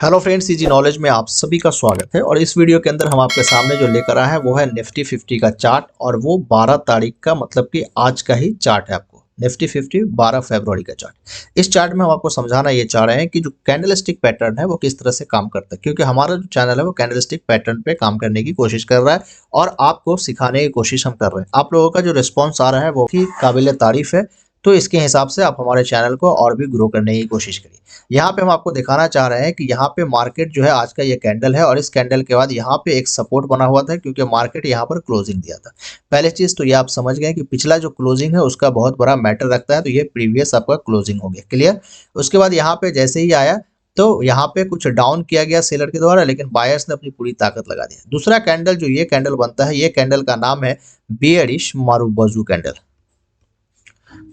Hello friends, easy knowledge में आप सभी का स्वागत है। और इस वीडियो के अंदर हम आपके सामने जो लेकर आए हैं वो है निफ्टी 50 का चार्ट, और वो 12 तारीख का, मतलब कि आज का ही चार्ट है। आपको निफ्टी 50 12 फरवरी का चार्ट। इस चार्ट में हम आपको समझाना ये चाह रहे हैं कि जो कैंडल स्टिक पैटर्न है वो किस तरह से काम करता है, क्योंकि हमारा जो चैनल है वो कैंडल स्टिक पैटर्न पे काम करने की कोशिश कर रहा है और आपको सिखाने की कोशिश हम कर रहे हैं। आप लोगों का जो रिस्पॉन्स आ रहा है वो भी काबिल तारीफ है, तो इसके हिसाब से आप हमारे चैनल को और भी ग्रो करने की कोशिश करिए। यहाँ पे हम आपको दिखाना चाह रहे हैं कि यहाँ पे मार्केट जो है, आज का ये कैंडल है और इस कैंडल के बाद यहाँ पे एक सपोर्ट बना हुआ था, क्योंकि मार्केट यहाँ पर क्लोजिंग दिया था। पहले चीज तो ये आप समझ गए कि पिछला जो क्लोजिंग है उसका बहुत बड़ा मैटर रखता है, तो ये प्रीवियस आपका क्लोजिंग हो गया। क्लियर। उसके बाद यहाँ पे जैसे ही आया तो यहाँ पे कुछ डाउन किया गया सेलर के द्वारा, लेकिन बायर्स ने अपनी पूरी ताकत लगा दी। दूसरा कैंडल जो ये कैंडल बनता है, ये कैंडल का नाम है बियरिश मारुबोजू कैंडल।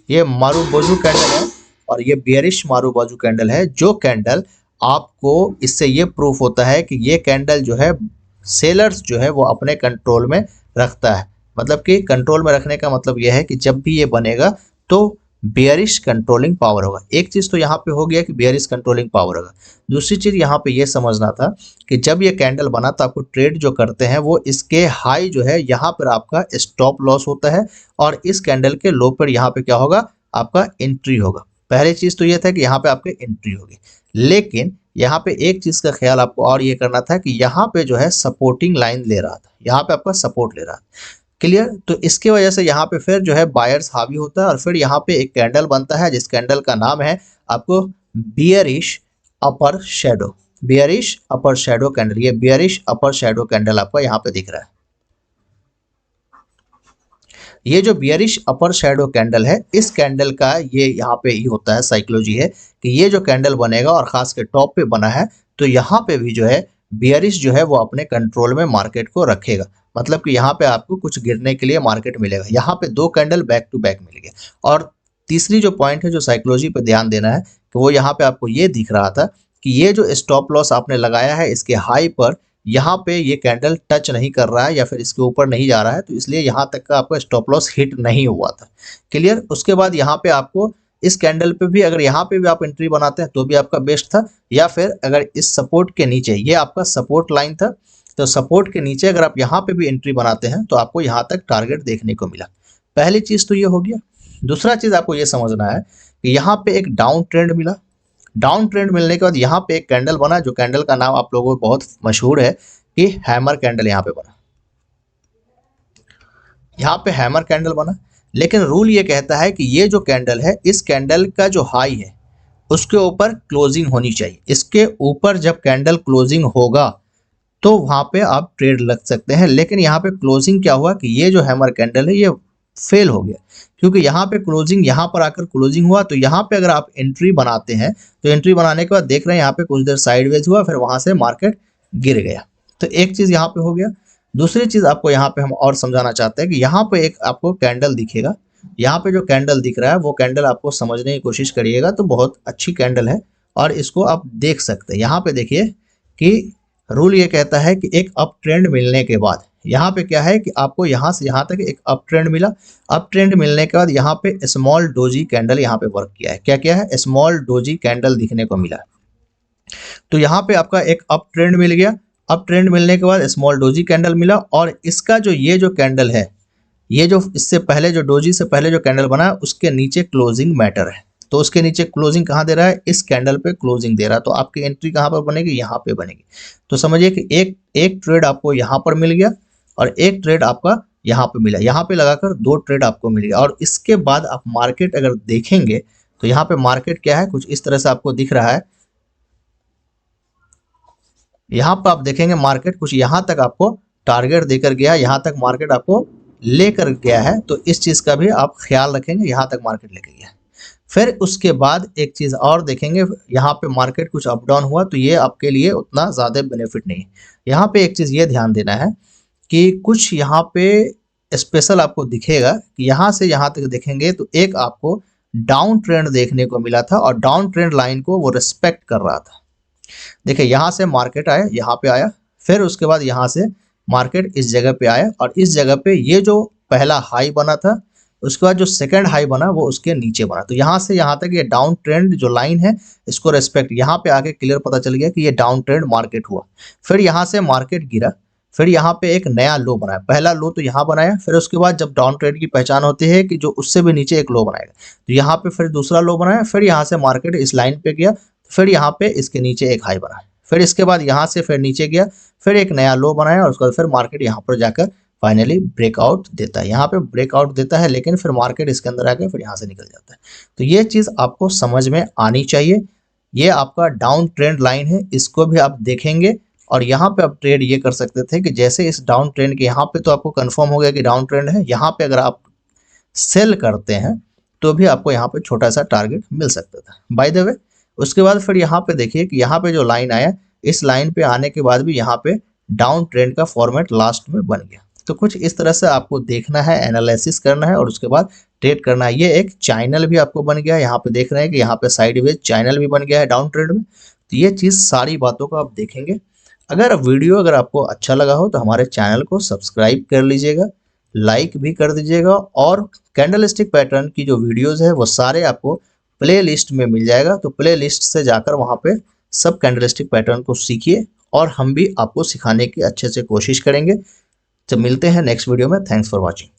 ये मारुबोजू कैंडल है और ये बियरिश मारुबोजू कैंडल है। जो कैंडल आपको, इससे ये प्रूफ होता है कि ये कैंडल जो है सेलर्स जो है वो अपने कंट्रोल में रखता है। मतलब कि कंट्रोल में रखने का मतलब यह है कि जब भी ये बनेगा तो बियरिश कंट्रोलिंग पावर होगा। एक चीज तो यहाँ पे हो गया कि बियरिश कंट्रोलिंग पावर होगा। दूसरी चीज यहाँ पे ये समझना था कि जब ये कैंडल बना तो आपको ट्रेड जो करते हैं वो इसके हाई जो है यहाँ पर आपका स्टॉप लॉस होता है, और इस कैंडल के लो पर यहाँ पे क्या होगा, आपका एंट्री होगा। पहली चीज तो ये था कि यहाँ पे आपके एंट्री होगी, लेकिन यहाँ पे एक चीज का ख्याल आपको और ये करना था कि यहाँ पे जो है सपोर्टिंग लाइन ले रहा था, यहाँ पे आपका सपोर्ट ले रहा था। क्लियर। तो इसकी वजह से यहाँ पे फिर जो है बायर्स हावी होता है और फिर यहाँ पे एक कैंडल बनता है जिस कैंडल का नाम है आपको बियरिश अपर शेडो। बियरिश अपर शेडो कैंडल, ये बियरिश अपर शेडो कैंडल आपका यहाँ पे दिख रहा है। ये जो बियरिश अपर शेडो कैंडल है, इस कैंडल का ये यहाँ पे ही होता है, साइकोलॉजी है कि ये जो कैंडल बनेगा और खास के टॉप पे बना है तो यहाँ पे भी जो है बियरिश जो है वो अपने कंट्रोल में मार्केट को रखेगा। मतलब कि यहाँ पे आपको कुछ गिरने के लिए मार्केट मिलेगा। यहाँ पे दो कैंडल बैक टू बैक मिल गए। और तीसरी जो पॉइंट है जो साइकोलॉजी पे ध्यान देना है कि वो यहाँ पे आपको ये दिख रहा था कि ये जो स्टॉप लॉस आपने लगाया है इसके हाई पर, यहाँ पे ये कैंडल टच नहीं कर रहा है या फिर इसके ऊपर नहीं जा रहा है, तो इसलिए यहाँ तक का आपका स्टॉप लॉस हिट नहीं हुआ था। क्लियर। उसके बाद यहाँ पे आपको इस कैंडल पे भी, अगर यहाँ पे भी आप एंट्री बनाते हैं तो भी आपका बेस्ट था, या फिर अगर इस सपोर्ट के नीचे, ये आपका सपोर्ट लाइन था, तो सपोर्ट के नीचे अगर आप यहाँ पे भी एंट्री बनाते हैं तो आपको यहाँ तक टारगेट देखने को मिला। पहली चीज तो ये हो गया। दूसरा चीज आपको ये समझना है कि यहाँ पे एक डाउन ट्रेंड मिला। डाउन ट्रेंड मिलने के बाद यहाँ पे एक कैंडल बना, जो कैंडल का नाम आप लोगों को बहुत मशहूर है कि हैमर कैंडल यहाँ पे बना। यहाँ पे हैमर कैंडल बना, लेकिन रूल ये कहता है कि ये जो कैंडल है, इस कैंडल का जो हाई है उसके ऊपर क्लोजिंग होनी चाहिए। इसके ऊपर जब कैंडल क्लोजिंग होगा तो वहां पे आप ट्रेड लग सकते हैं। लेकिन यहाँ पे क्लोजिंग क्या हुआ कि ये जो हैमर कैंडल है ये फेल हो गया, क्योंकि यहाँ पे क्लोजिंग, यहाँ पर आकर क्लोजिंग हुआ, तो यहाँ पे अगर आप एंट्री बनाते हैं तो एंट्री बनाने के बाद देख रहे हैं यहाँ पे कुछ देर साइडवेज हुआ, फिर वहां से मार्केट गिर गया। तो एक चीज यहाँ पे हो गया। दूसरी चीज आपको यहाँ पे हम और समझाना चाहते हैं कि यहाँ पे एक आपको कैंडल दिखेगा। यहाँ पे जो कैंडल दिख रहा है वो कैंडल आपको समझने की कोशिश करिएगा, तो बहुत अच्छी कैंडल है और इसको आप देख सकते हैं। यहाँ पे देखिए कि रूल ये कहता है कि एक अप ट्रेंड मिलने के बाद, यहाँ पे क्या है कि आपको यहाँ से यहाँ तक एक अप ट्रेंड मिला। अप ट्रेंड मिलने के बाद यहाँ पे स्मॉल डोजी कैंडल यहाँ पे वर्क किया है। क्या क्या है? स्मॉल डोजी कैंडल दिखने को मिला। तो यहाँ पे आपका एक अप ट्रेंड मिल गया। अप ट्रेंड मिलने के बाद स्मॉल डोजी कैंडल मिला, और इसका जो ये जो कैंडल है, ये जो इससे पहले जो डोजी से पहले जो कैंडल बना उसके नीचे क्लोजिंग मैटर है। तो उसके नीचे क्लोजिंग कहाँ दे रहा है? इस कैंडल पे क्लोजिंग दे रहा है। तो आपकी एंट्री कहाँ पर बनेगी? यहाँ पे बनेगी। तो समझिए कि एक ट्रेड आपको यहाँ पर मिल गया और एक ट्रेड आपका यहाँ पे मिला। यहाँ पे लगाकर दो ट्रेड आपको मिल गया। और इसके बाद आप मार्केट अगर देखेंगे तो यहाँ पे मार्केट क्या है, कुछ इस तरह से आपको दिख रहा है। यहाँ पर आप देखेंगे मार्केट कुछ यहाँ तक आपको टारगेट देकर गया, यहाँ तक मार्केट आपको लेकर गया है। तो इस चीज का भी आप ख्याल रखेंगे, यहाँ तक मार्केट लेकर गया। फिर उसके बाद एक चीज और देखेंगे, यहाँ पे मार्केट कुछ अप डाउन हुआ, तो ये आपके लिए उतना ज्यादा बेनिफिट नहीं है। यहाँ पे एक चीज ये ध्यान देना है कि कुछ यहाँ पे स्पेशल आपको दिखेगा कि यहाँ से यहाँ तक देखेंगे तो एक आपको डाउन ट्रेंड देखने को मिला था, और डाउन ट्रेंड लाइन को वो रिस्पेक्ट कर रहा था। देखिए यहाँ से मार्केट आया, यहाँ पे आया, फिर उसके बाद यहाँ से मार्केट इस जगह पे आया, और इस जगह पे ये जो पहला हाई बना था, उसके बाद जो सेकंड हाई बना वो उसके नीचे बना। तो यहाँ से यहाँ तक ये डाउन ट्रेंड जो लाइन है इसको रेस्पेक्ट, यहाँ पे आके क्लियर पता चल गया कि ये डाउन ट्रेंड मार्केट हुआ। फिर यहाँ से मार्केट गिरा, फिर यहाँ पे एक नया लो बनाया, पहला लो तो यहाँ बनाया, फिर उसके बाद जब डाउन ट्रेंड की पहचान होती है कि जो उससे भी नीचे एक लो बनाएगा, तो यहाँ पे फिर दूसरा लो बनाया, फिर यहाँ से मार्केट इस लाइन पे गया, फिर यहाँ पे इसके नीचे एक हाई बनाया, फिर इसके बाद यहाँ से फिर नीचे गया, फिर एक नया लो बनाया और उसके बाद फिर मार्केट यहाँ पर जाकर फाइनली ब्रेकआउट देता है। यहाँ पे ब्रेकआउट देता है लेकिन फिर मार्केट इसके अंदर आकर फिर यहाँ से निकल जाता है। तो ये चीज़ आपको समझ में आनी चाहिए। ये आपका डाउन ट्रेंड लाइन है, इसको भी आप देखेंगे और यहाँ पे आप ट्रेड ये कर सकते थे कि जैसे इस डाउन ट्रेंड के यहाँ पे तो आपको कंफर्म हो गया कि डाउन ट्रेंड है, यहाँ पे अगर आप सेल करते हैं तो भी आपको यहाँ पे छोटा सा टारगेट मिल सकता था बाय द वे। उसके बाद फिर यहाँ पे देखिए कि यहाँ पे जो लाइन आया, इस लाइन पे आने के बाद भी यहाँ पे डाउन ट्रेंड का फॉर्मेट लास्ट में बन गया। तो कुछ इस तरह से आपको देखना है, एनालिसिस करना है और उसके बाद ट्रेड करना है। ये एक चैनल भी आपको बन गया, यहाँ पे देख रहे हैं कि यहाँ पे साइडवेज चैनल भी बन गया है डाउन ट्रेंड में। तो ये चीज़ सारी बातों को आप देखेंगे। अगर आपको अच्छा लगा हो तो हमारे चैनल को सब्सक्राइब कर लीजिएगा, लाइक भी कर दीजिएगा और कैंडलस्टिक पैटर्न की जो वीडियोस है वो सारे आपको प्ले लिस्ट में मिल जाएगा। तो प्ले लिस्ट से जाकर वहाँ पे सब कैंडलस्टिक पैटर्न को सीखिए और हम भी आपको सिखाने की अच्छे से कोशिश करेंगे। तो मिलते हैं नेक्स्ट वीडियो में। Thanks for watching.